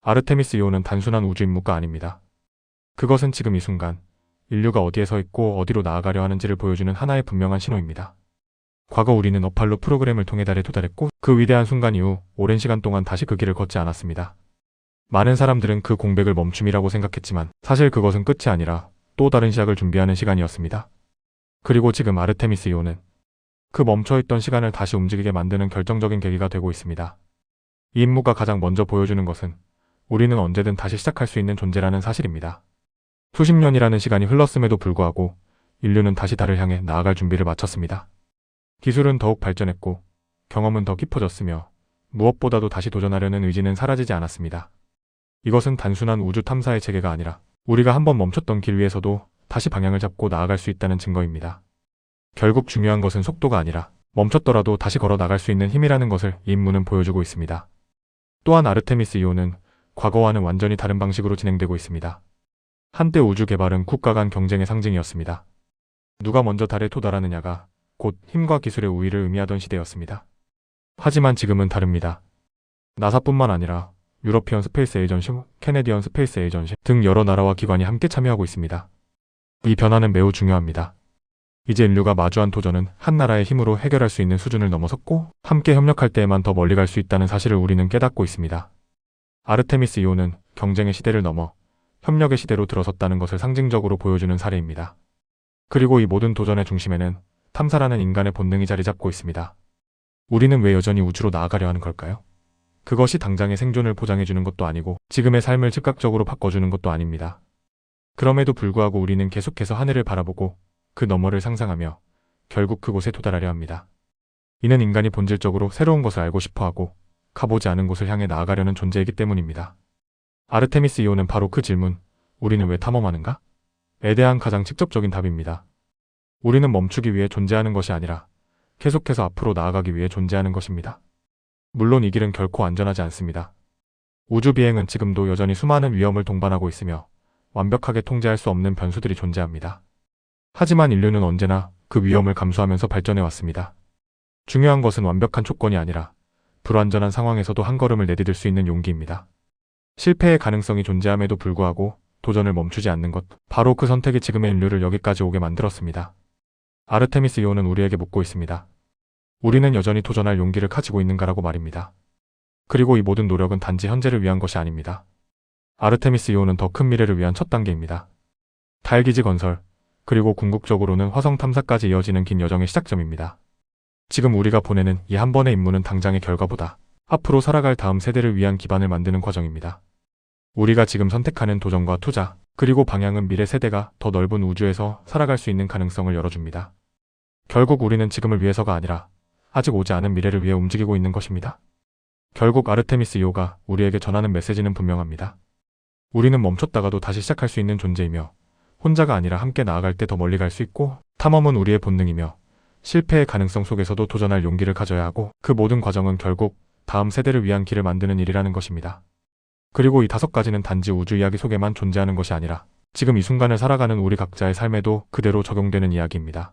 아르테미스 이호는 단순한 우주 임무가 아닙니다. 그것은 지금 이 순간 인류가 어디에 서 있고 어디로 나아가려 하는지를 보여주는 하나의 분명한 신호입니다. 과거 우리는 어팔로 프로그램을 통해 달에 도달했고 그 위대한 순간 이후 오랜 시간 동안 다시 그 길을 걷지 않았습니다. 많은 사람들은 그 공백을 멈춤이라고 생각했지만 사실 그것은 끝이 아니라 또 다른 시작을 준비하는 시간이었습니다. 그리고 지금 아르테미스 이호는 그 멈춰있던 시간을 다시 움직이게 만드는 결정적인 계기가 되고 있습니다. 이 임무가 가장 먼저 보여주는 것은 우리는 언제든 다시 시작할 수 있는 존재라는 사실입니다. 수십 년이라는 시간이 흘렀음에도 불구하고 인류는 다시 달을 향해 나아갈 준비를 마쳤습니다. 기술은 더욱 발전했고 경험은 더 깊어졌으며 무엇보다도 다시 도전하려는 의지는 사라지지 않았습니다. 이것은 단순한 우주 탐사의 체계가 아니라 우리가 한번 멈췄던 길 위에서도 다시 방향을 잡고 나아갈 수 있다는 증거입니다. 결국 중요한 것은 속도가 아니라 멈췄더라도 다시 걸어 나갈 수 있는 힘이라는 것을 이 임무는 보여주고 있습니다. 또한 아르테미스 2호는 과거와는 완전히 다른 방식으로 진행되고 있습니다. 한때 우주 개발은 국가 간 경쟁의 상징이었습니다. 누가 먼저 달에 도달하느냐가 곧 힘과 기술의 우위를 의미하던 시대였습니다. 하지만 지금은 다릅니다. 나사뿐만 아니라 유러피언 스페이스 에이전시, 캐네디언 스페이스 에이전시 등 여러 나라와 기관이 함께 참여하고 있습니다. 이 변화는 매우 중요합니다. 이제 인류가 마주한 도전은 한 나라의 힘으로 해결할 수 있는 수준을 넘어섰고 함께 협력할 때에만 더 멀리 갈 수 있다는 사실을 우리는 깨닫고 있습니다. 아르테미스 2호는 경쟁의 시대를 넘어 협력의 시대로 들어섰다는 것을 상징적으로 보여주는 사례입니다. 그리고 이 모든 도전의 중심에는 탐사라는 인간의 본능이 자리 잡고 있습니다. 우리는 왜 여전히 우주로 나아가려 하는 걸까요? 그것이 당장의 생존을 보장해주는 것도 아니고 지금의 삶을 즉각적으로 바꿔주는 것도 아닙니다. 그럼에도 불구하고 우리는 계속해서 하늘을 바라보고 그 너머를 상상하며 결국 그곳에 도달하려 합니다. 이는 인간이 본질적으로 새로운 것을 알고 싶어하고 가보지 않은 곳을 향해 나아가려는 존재이기 때문입니다. 아르테미스 2호는 바로 그 질문, 우리는 왜 탐험하는가? 에 대한 가장 직접적인 답입니다. 우리는 멈추기 위해 존재하는 것이 아니라 계속해서 앞으로 나아가기 위해 존재하는 것입니다. 물론 이 길은 결코 안전하지 않습니다. 우주 비행은 지금도 여전히 수많은 위험을 동반하고 있으며 완벽하게 통제할 수 없는 변수들이 존재합니다. 하지만 인류는 언제나 그 위험을 감수하면서 발전해왔습니다. 중요한 것은 완벽한 조건이 아니라 불완전한 상황에서도 한 걸음을 내디딜 수 있는 용기입니다. 실패의 가능성이 존재함에도 불구하고 도전을 멈추지 않는 것, 바로 그 선택이 지금의 인류를 여기까지 오게 만들었습니다. 아르테미스 2호는 우리에게 묻고 있습니다. 우리는 여전히 도전할 용기를 가지고 있는가라고 말입니다. 그리고 이 모든 노력은 단지 현재를 위한 것이 아닙니다. 아르테미스 2호는 더 큰 미래를 위한 첫 단계입니다. 달기지 건설, 그리고 궁극적으로는 화성 탐사까지 이어지는 긴 여정의 시작점입니다. 지금 우리가 보내는 이 한 번의 임무는 당장의 결과보다 앞으로 살아갈 다음 세대를 위한 기반을 만드는 과정입니다. 우리가 지금 선택하는 도전과 투자, 그리고 방향은 미래 세대가 더 넓은 우주에서 살아갈 수 있는 가능성을 열어줍니다. 결국 우리는 지금을 위해서가 아니라 아직 오지 않은 미래를 위해 움직이고 있는 것입니다. 결국 아르테미스 2호가 우리에게 전하는 메시지는 분명합니다. 우리는 멈췄다가도 다시 시작할 수 있는 존재이며 혼자가 아니라 함께 나아갈 때 더 멀리 갈 수 있고 탐험은 우리의 본능이며 실패의 가능성 속에서도 도전할 용기를 가져야 하고 그 모든 과정은 결국 다음 세대를 위한 길을 만드는 일이라는 것입니다. 그리고 이 5가지는 단지 우주 이야기 속에만 존재하는 것이 아니라 지금 이 순간을 살아가는 우리 각자의 삶에도 그대로 적용되는 이야기입니다.